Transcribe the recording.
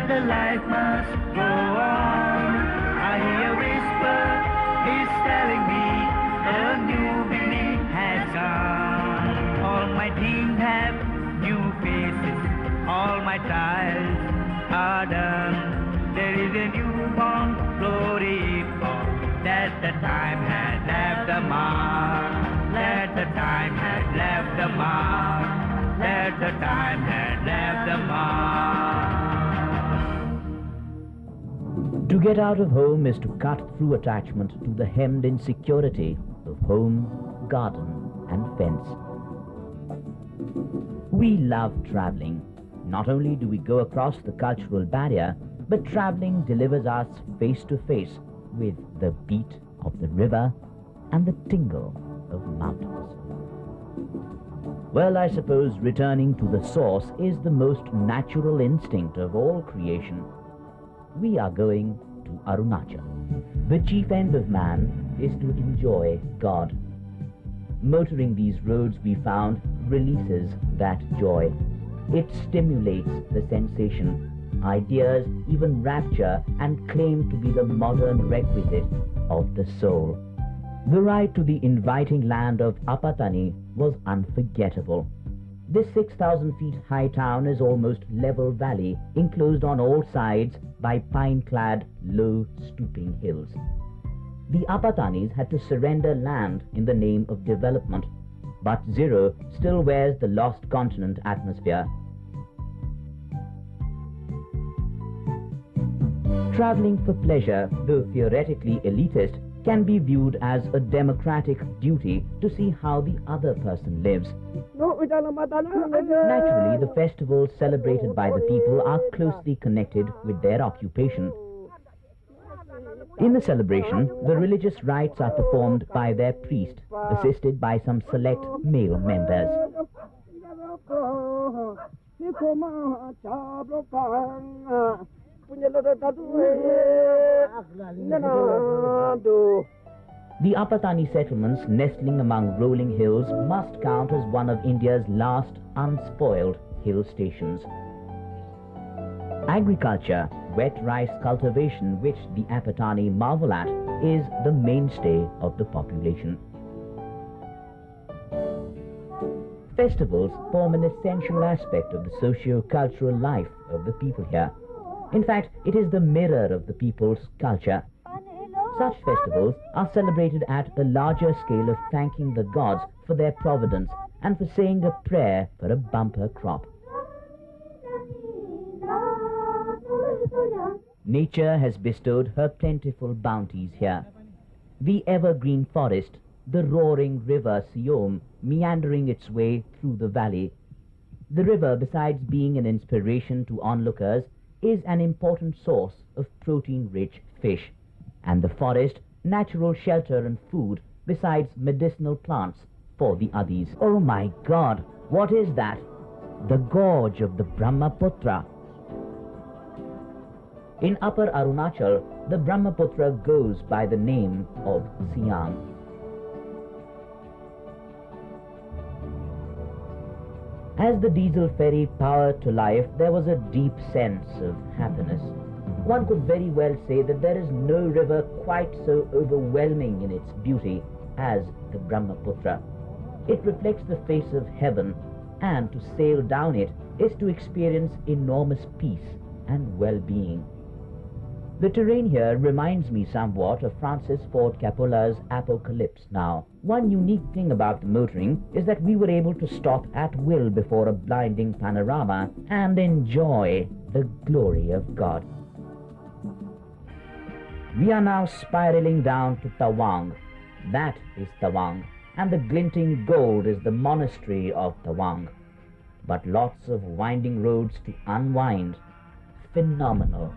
that the life must go on. I hear a whisper, it's telling me a new beginning has come. All my dreams have new faces, all my trials are done. There is a newborn glory for that the time has left the mark. That the time has left the mark. That the time has left the mark. To get out of home is to cut through attachment to the hemmed in security of home, garden and fence. We love traveling. Not only do we go across the cultural barrier, but traveling delivers us face to face with the beat of the river and the tingle of mountains. Well, I suppose returning to the source is the most natural instinct of all creation. We are going to Arunachal. The chief end of man is to enjoy God. Motoring these roads, we found, releases that joy. It stimulates the sensation, ideas, even rapture, and claim to be the modern requisite of the soul. The ride to the inviting land of Apatani was unforgettable. This 6,000 feet high town is almost level valley, enclosed on all sides by pine-clad, low, stooping hills. The Apatanis had to surrender land in the name of development, but Zero still wears the lost continent atmosphere. Traveling for pleasure, though theoretically elitist, can be viewed as a democratic duty to see how the other person lives. Naturally, the festivals celebrated by the people are closely connected with their occupation. In the celebration, the religious rites are performed by their priest, assisted by some select male members. The Apatani settlements, nestling among rolling hills, must count as one of India's last unspoiled hill stations. Agriculture, wet rice cultivation, which the Apatani marvel at, is the mainstay of the population. Festivals form an essential aspect of the socio-cultural life of the people here. In fact, it is the mirror of the people's culture. Such festivals are celebrated at a larger scale of thanking the gods for their providence and for saying a prayer for a bumper crop. Nature has bestowed her plentiful bounties here. The evergreen forest, the roaring river Siom meandering its way through the valley. The river, besides being an inspiration to onlookers, is an important source of protein-rich fish, and the forest, natural shelter and food, besides medicinal plants for the Adis. Oh my God, what is that? The gorge of the Brahmaputra. In Upper Arunachal, the Brahmaputra goes by the name of Siam. As the diesel ferry powered to life, there was a deep sense of happiness. One could very well say that there is no river quite so overwhelming in its beauty as the Brahmaputra. It reflects the face of heaven, and to sail down it is to experience enormous peace and well-being. The terrain here reminds me somewhat of Francis Ford Coppola's Apocalypse Now. One unique thing about the motoring is that we were able to stop at will before a blinding panorama and enjoy the glory of God. We are now spiraling down to Tawang. That is Tawang, and the glinting gold is the monastery of Tawang. But lots of winding roads to unwind. Phenomenal.